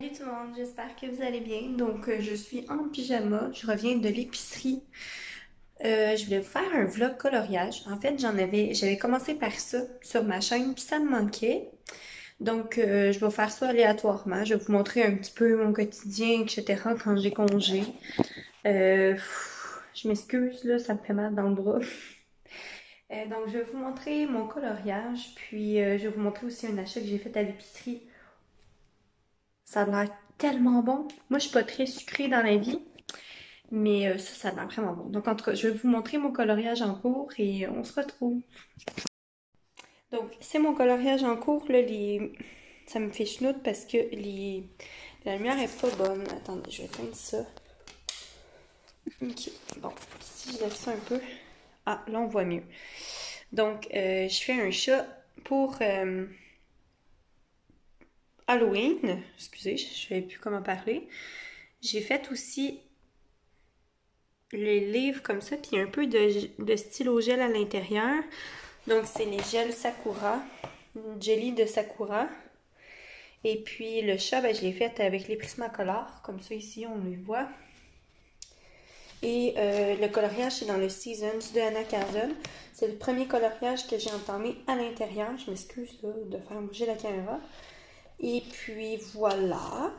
Salut tout le monde, j'espère que vous allez bien. Donc, je suis en pyjama, je reviens de l'épicerie. Je voulais vous faire un vlog coloriage. En fait, j'avais commencé par ça sur ma chaîne, puis ça me manquait. Donc, je vais faire ça aléatoirement. Je vais vous montrer un petit peu mon quotidien, etc. quand j'ai congé. Je m'excuse, là, ça me fait mal dans le bras. Donc, je vais vous montrer mon coloriage, puis je vais vous montrer aussi un achat que j'ai fait à l'épicerie. Ça a l'air tellement bon. Moi, je suis pas très sucrée dans la vie, mais ça a l'air vraiment bon. Donc, en tout cas, je vais vous montrer mon coloriage en cours et on se retrouve. Donc, c'est mon coloriage en cours. Là, ça me fait chenoute parce que la lumière est pas bonne. Attendez, je vais éteindre ça. Ok, bon, si je lève ça un peu. Ah, là, on voit mieux. Donc, je fais un chat pour Halloween. Excusez, je ne savais plus comment parler. J'ai fait aussi les livres comme ça, puis un peu de stylo gel à l'intérieur. Donc, c'est les gels Sakura, jelly de Sakura. Et puis, le chat, ben, je l'ai fait avec les Prismacolor, comme ça ici, on le voit. Et le coloriage, c'est dans le Seasons de Anna Carson. C'est le premier coloriage que j'ai entamé à l'intérieur. Je m'excuse de faire bouger la caméra. Et puis, voilà.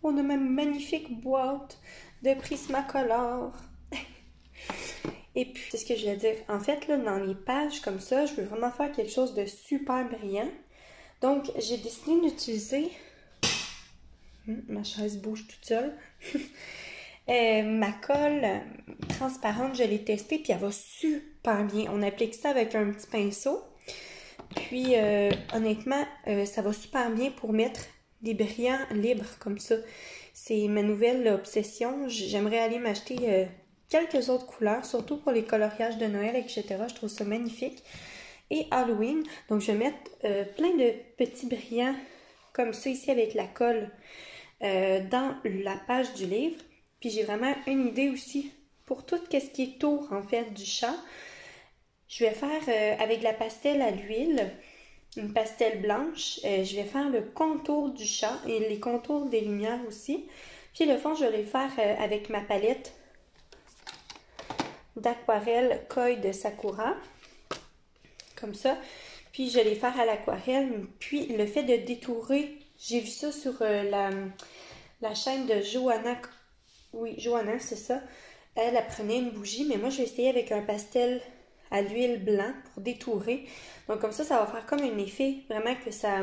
On a ma magnifique boîte de Prismacolor. Et puis, c'est ce que je voulais dire. En fait, là, dans les pages comme ça, je veux vraiment faire quelque chose de super brillant. Donc, j'ai décidé d'utiliser... ma chaise bouge toute seule. Ma colle transparente, je l'ai testée, puis elle va super bien. On applique ça avec un petit pinceau. Puis, honnêtement, ça va super bien pour mettre des brillants libres comme ça. C'est ma nouvelle obsession. J'aimerais aller m'acheter quelques autres couleurs, surtout pour les coloriages de Noël, etc. Je trouve ça magnifique. Et Halloween, donc je vais mettre plein de petits brillants comme ça ici avec la colle dans la page du livre. Puis j'ai vraiment une idée aussi pour tout ce qui est tour en fait du chat. Je vais faire avec la pastel à l'huile, une pastel blanche, je vais faire le contour du chat et les contours des lumières aussi. Puis le fond, je vais le faire avec ma palette d'aquarelle Koi de Sakura, comme ça. Puis je vais les faire à l'aquarelle. Puis le fait de détourer, j'ai vu ça sur la chaîne de Johanna. Oui, Johanna, c'est ça. Elle prenait une bougie, mais moi je vais essayer avec un pastel à l'huile blanc pour détourer. Donc comme ça va faire comme un effet vraiment que ça,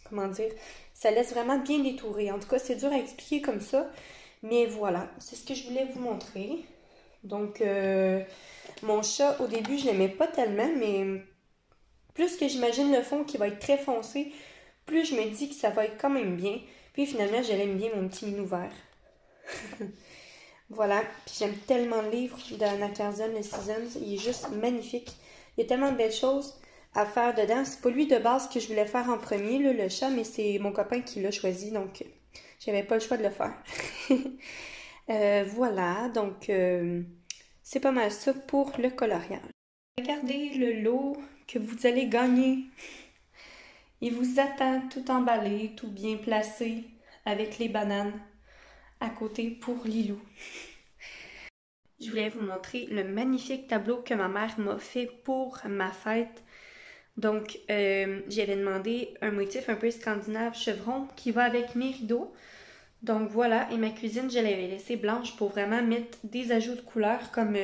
comment dire, ça laisse vraiment bien détourer. En tout cas, c'est dur à expliquer comme ça, mais voilà, c'est ce que je voulais vous montrer. Donc, mon chat, au début, je l'aimais pas tellement, mais plus que j'imagine le fond qui va être très foncé, plus je me dis que ça va être quand même bien. Puis finalement, je l'aime bien, mon petit minou vert. Voilà, puis j'aime tellement le livre d'Anna Carson, le Seasons, il est juste magnifique. Il y a tellement de belles choses à faire dedans. C'est pas lui de base que je voulais faire en premier, là, le chat, mais c'est mon copain qui l'a choisi, donc j'avais pas le choix de le faire. Voilà, donc c'est pas mal ça pour le coloriage. Regardez le lot que vous allez gagner. Il vous attend tout emballé, tout bien placé, avec les bananes à côté pour Lilou. Je voulais vous montrer le magnifique tableau que ma mère m'a fait pour ma fête. Donc, j'avais demandé un motif un peu scandinave chevron qui va avec mes rideaux. Donc voilà, et ma cuisine, je l'avais laissée blanche pour vraiment mettre des ajouts de couleurs comme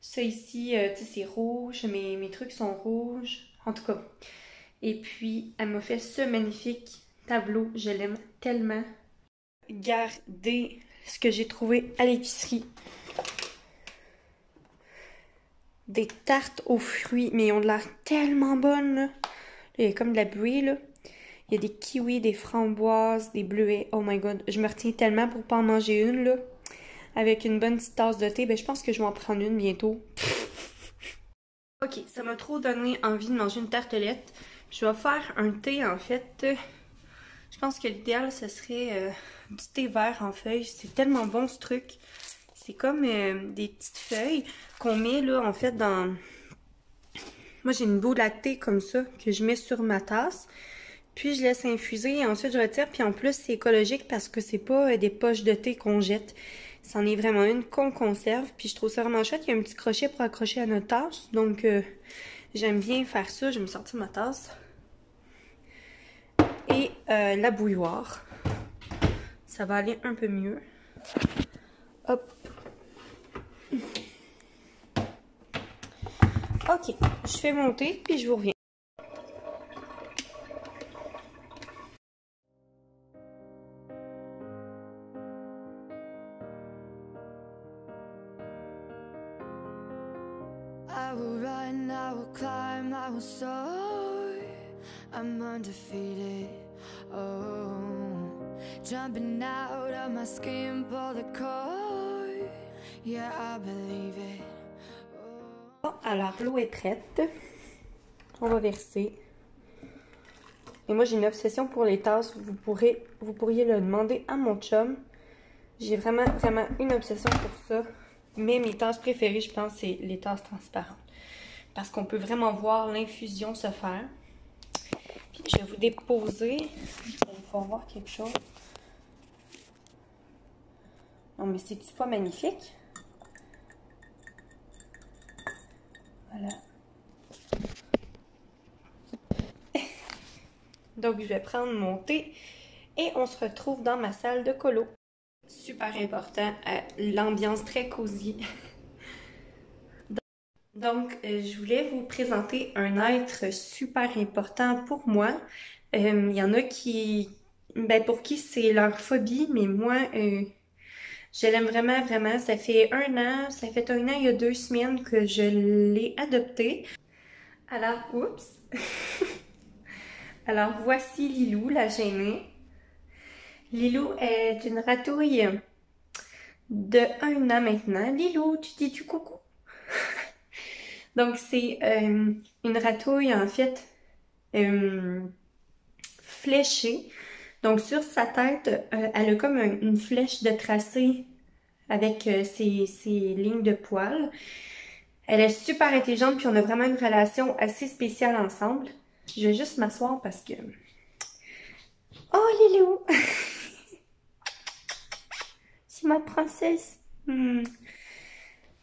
ça ici, tu sais, c'est rouge, mes trucs sont rouges, en tout cas. Et puis, elle m'a fait ce magnifique tableau, je l'aime tellement. Regardez ce que j'ai trouvé à l'épicerie. Des tartes aux fruits, mais ils ont de l'air tellement bonnes, là. Il y a comme de la buée, là. Il y a des kiwis, des framboises, des bleuets. Oh my god, je me retiens tellement pour pas en manger une, là. Avec une bonne petite tasse de thé, ben je pense que je vais en prendre une bientôt. Ok, ça m'a trop donné envie de manger une tartelette. Je vais faire un thé, en fait. Je pense que l'idéal, ce serait du thé vert en feuilles. C'est tellement bon, ce truc. C'est comme des petites feuilles qu'on met, là, en fait, dans... Moi, j'ai une boule lactée comme ça que je mets sur ma tasse. Puis je laisse infuser et ensuite je retire. Puis en plus, c'est écologique parce que c'est pas des poches de thé qu'on jette. C'en est vraiment une qu'on conserve. Puis je trouve ça vraiment chouette. Il y a un petit crochet pour accrocher à notre tasse. Donc j'aime bien faire ça. Je vais me sortir ma tasse. Et la bouilloire. Ça va aller un peu mieux. Hop. Ok, je fais monter puis je vous reviens. I will run, I will climb, I will soar. I'm undefeated. Oh, jumping out of my skin, pull the cord. Yeah, I believe it. Bon, alors l'eau est prête. On va verser. Et moi, j'ai une obsession pour les tasses. Vous pourriez le demander à mon chum. J'ai vraiment une obsession pour ça. Mais mes tasses préférées, je pense, c'est les tasses transparentes. Parce qu'on peut vraiment voir l'infusion se faire. Puis je vais vous déposer. Vous allez pouvoir voir quelque chose. Non, mais c'est-tu pas magnifique? Voilà. Donc, je vais prendre mon thé et on se retrouve dans ma salle de colo. Super important, l'ambiance très cosy. Donc, je voulais vous présenter un être super important pour moi. Il y en a qui, pour qui c'est leur phobie, mais moi, je l'aime vraiment. Ça fait un an il y a 2 semaines que je l'ai adopté. Alors, oups! Alors, voici Lilou, la gênée. Lilou est une ratouille de 1 an maintenant. Lilou, tu dis-tu coucou? Donc, c'est une ratouille, en fait, fléchée. Donc, sur sa tête, elle a comme une flèche de tracé avec ses lignes de poils. Elle est super intelligente, puis on a vraiment une relation assez spéciale ensemble. Je vais juste m'asseoir parce que... Oh, Lilou! C'est ma princesse!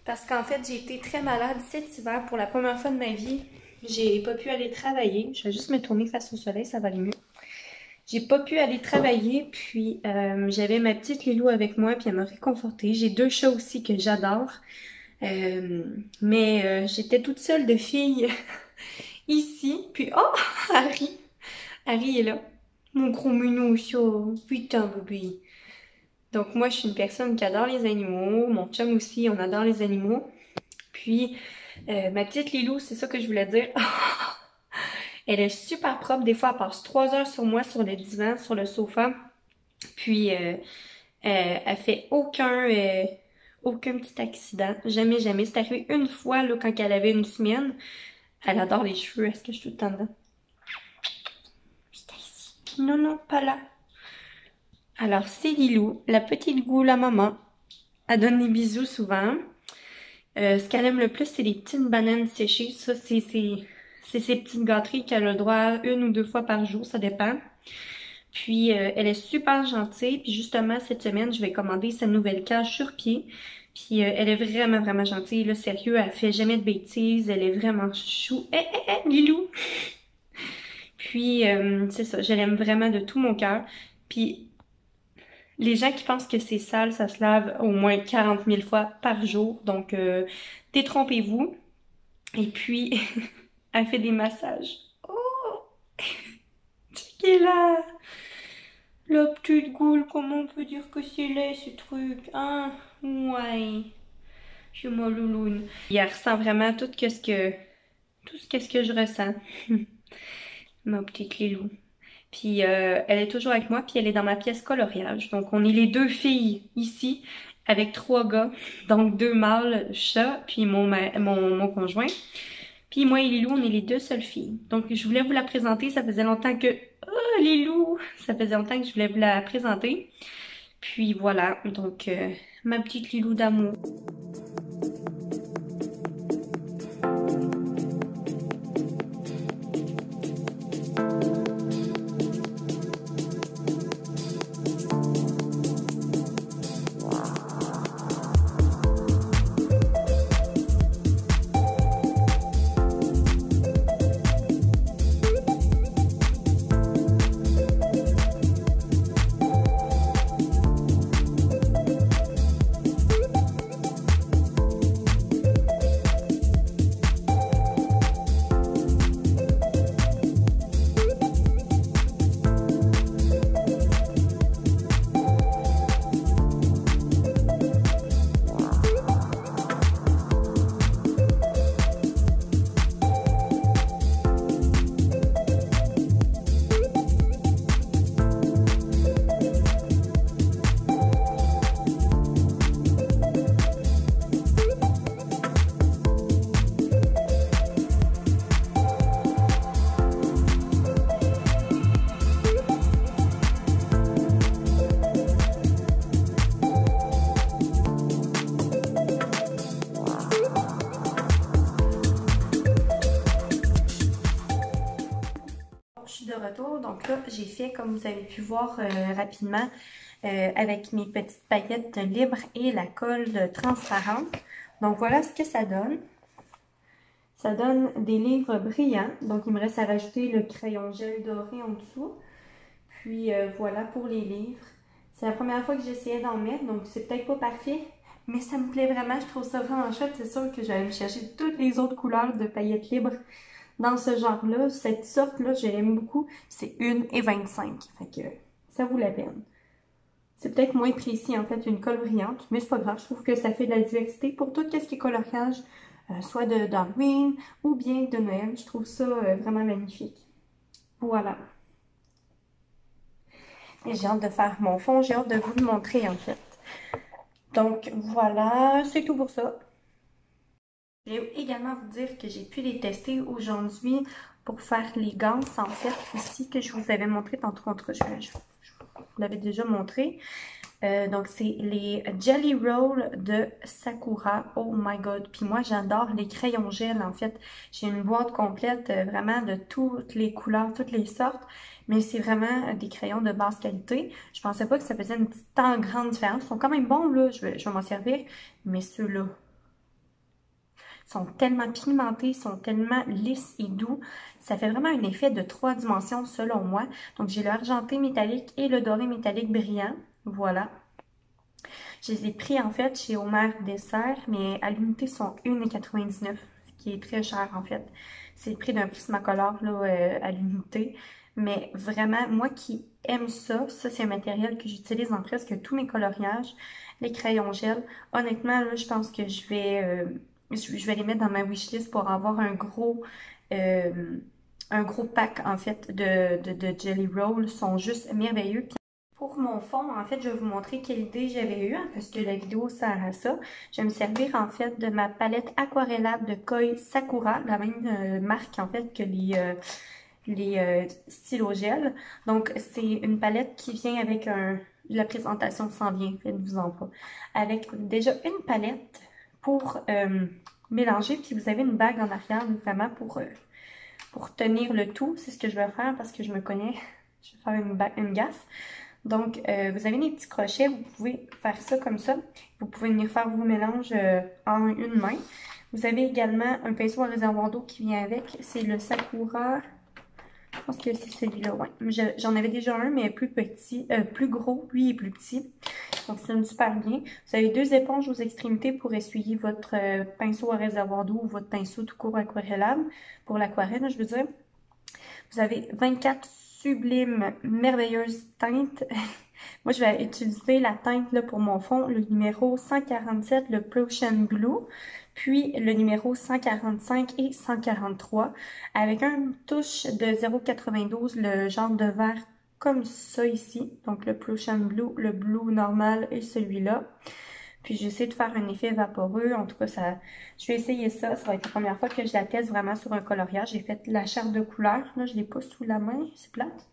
Parce qu'en fait, j'ai été très malade cet hiver pour la première fois de ma vie. J'ai pas pu aller travailler. Je vais juste me tourner face au soleil, ça va aller mieux. J'ai pas pu aller travailler, puis j'avais ma petite Lilou avec moi, puis elle m'a réconfortée. J'ai 2 chats aussi que j'adore. Mais j'étais toute seule de fille ici. Puis, oh, Harry! Harry est là. Mon gros minou, ça. Putain, bébé. Donc, moi, je suis une personne qui adore les animaux. Mon chum aussi, on adore les animaux. Puis, ma petite Lilou, c'est ça que je voulais dire. Elle est super propre. Des fois, elle passe 3 heures sur moi, sur le divan, sur le sofa. Puis, elle fait aucun petit accident. Jamais. C'est arrivé une fois, là, quand elle avait 1 semaine. Elle adore les cheveux. Est-ce que je suis tout le temps dedans? Juste ici. Non, pas là. Alors, c'est Lilou, la petite goule à maman. Elle donne des bisous souvent. Ce qu'elle aime le plus, c'est les petites bananes séchées. Ça, c'est ces petites gâteries qu'elle a le droit 1 ou 2 fois par jour, ça dépend. Puis, elle est super gentille. Puis justement, cette semaine, je vais commander sa nouvelle cage sur pied. Puis, elle est vraiment gentille. Là, sérieux, elle fait jamais de bêtises. Elle est vraiment chou. Lilou! Puis, c'est ça, je l'aime vraiment de tout mon cœur. Puis, les gens qui pensent que c'est sale, ça se lave au moins 40 000 fois par jour. Donc, détrompez-vous. Et puis, elle fait des massages. Oh! Checkez là! La petite goule, comment on peut dire que c'est laid ce truc? Hein? Ouais. Je suis ma louloune. Elle ressent vraiment tout ce que je ressens. Ma petite Lilou. Puis elle est toujours avec moi, puis elle est dans ma pièce coloriage. Donc on est les 2 filles ici, avec 3 gars. Donc 2 mâles chats, puis mon conjoint. Puis moi et Lilou, on est les 2 seules filles. Donc je voulais vous la présenter, ça faisait longtemps que... Oh Lilou! Ça faisait longtemps que je voulais vous la présenter. Puis voilà, donc ma petite Lilou d'amour. retour. Donc là, j'ai fait, comme vous avez pu voir rapidement, avec mes petites paillettes libres et la colle transparente. Donc voilà ce que ça donne. Ça donne des livres brillants. Donc il me reste à rajouter le crayon gel doré en dessous. Puis voilà pour les livres. C'est la première fois que j'essayais d'en mettre, donc c'est peut-être pas parfait. Mais ça me plaît vraiment, je trouve ça vraiment chouette. C'est sûr que j'allais me chercher toutes les autres couleurs de paillettes libres dans ce genre-là. Cette sorte-là, je l'aime beaucoup. C'est 1,25 $. Fait que ça vaut la peine. C'est peut-être moins précis en fait, une colle brillante, mais c'est pas grave. Je trouve que ça fait de la diversité pour tout ce qui est coloriage, soit d'Halloween ou bien de Noël. Je trouve ça vraiment magnifique. Voilà. Et j'ai hâte de faire mon fond, j'ai hâte de vous le montrer en fait. Donc voilà, c'est tout pour ça. Je vais également vous dire que j'ai pu les tester aujourd'hui pour faire les gants en fait ici que je vous avais montré tantôt. En tout cas, je vous l'avais déjà montré. Donc c'est les Jelly Roll de Sakura. Oh my god! Puis moi j'adore les crayons gel en fait. J'ai une boîte complète vraiment de toutes les couleurs, toutes les sortes. Mais c'est vraiment des crayons de basse qualité. Je pensais pas que ça faisait une tant grande différence. Ils sont quand même bons là, je vais m'en servir. Mais ceux-là sont tellement pigmentés, sont tellement lisses et doux. Ça fait vraiment un effet de 3 dimensions selon moi. Donc j'ai le argenté métallique et le doré métallique brillant. Voilà. Je les ai pris en fait chez Homer Dessert, mais à l'unité sont 1,99 $, ce qui est très cher en fait. C'est le prix d'un Prismacolor là, à l'unité. Mais vraiment, moi qui aime ça c'est un matériel que j'utilise dans presque tous mes coloriages, les crayons gel. Honnêtement, là, je pense que je vais les mettre dans ma wishlist pour avoir un gros pack en fait de Jelly Roll. Ils sont juste merveilleux. Pour mon fond, en fait, je vais vous montrer quelle idée j'avais eue, parce que la vidéo sert à ça. Je vais me servir, en fait, de ma palette aquarellable de Koi Sakura, la même marque, en fait, que les stylos gel. Donc, c'est une palette qui vient avec la présentation s'en vient, faites-vous-en pas. Avec déjà une palette pour mélanger, puis vous avez une bague en arrière, vraiment pour tenir le tout. C'est ce que je vais faire, parce que je me connais, je vais faire une gaffe. Donc, vous avez des petits crochets, vous pouvez faire ça comme ça. Vous pouvez venir faire vos mélanges en une main. Vous avez également un pinceau à réservoir d'eau qui vient avec. C'est le Sakura. Je pense que c'est celui-là, ouais. J'en avais déjà un, mais plus petit, plus gros. Lui, il est plus petit. Donc, ça sonne super bien. Vous avez 2 éponges aux extrémités pour essuyer votre pinceau à réservoir d'eau ou votre pinceau tout court aquarellable. Pour l'aquarelle, je veux dire. Vous avez 24 sublimes, merveilleuses teintes. Moi, je vais utiliser la teinte là, pour mon fond, le numéro 147, le Prussian Blue, puis le numéro 145 et 143, avec une touche de 0,92, le genre de vert comme ça ici. Donc, le Prussian Blue, le Blue normal et celui-là. Puis j'essaie de faire un effet vaporeux. En tout cas, je vais essayer ça. Ça va être la première fois que je la teste vraiment sur un coloriage. J'ai fait la charte de couleurs. Là, je l'ai pas sous la main. C'est plate.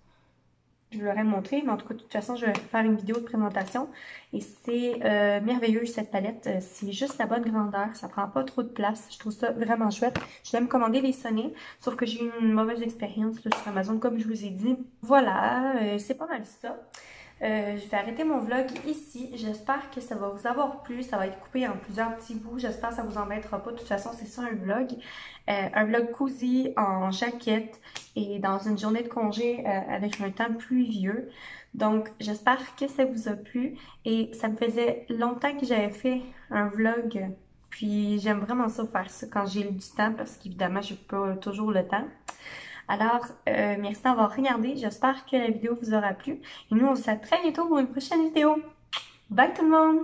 Je vous l'aurais montré. Mais en tout cas, de toute façon, je vais faire une vidéo de présentation. Et c'est merveilleux cette palette. C'est juste la bonne grandeur. Ça prend pas trop de place. Je trouve ça vraiment chouette. Je vais me commander les sonnets. Sauf que j'ai eu une mauvaise expérience là, sur Amazon, comme je vous ai dit. Voilà, c'est pas mal ça. Je vais arrêter mon vlog ici. J'espère que ça va vous avoir plu. Ça va être coupé en plusieurs petits bouts. J'espère que ça vous embêtera pas. De toute façon, c'est ça un vlog. Un vlog cosy en jaquette et dans une journée de congé avec un temps pluvieux. Donc, j'espère que ça vous a plu. Et ça me faisait longtemps que j'avais fait un vlog. Puis, j'aime vraiment ça faire ça quand j'ai du temps parce qu'évidemment, j'ai pas toujours le temps. Alors, merci d'avoir regardé. J'espère que la vidéo vous aura plu. Et nous, on se dit à très bientôt pour une prochaine vidéo. Bye tout le monde!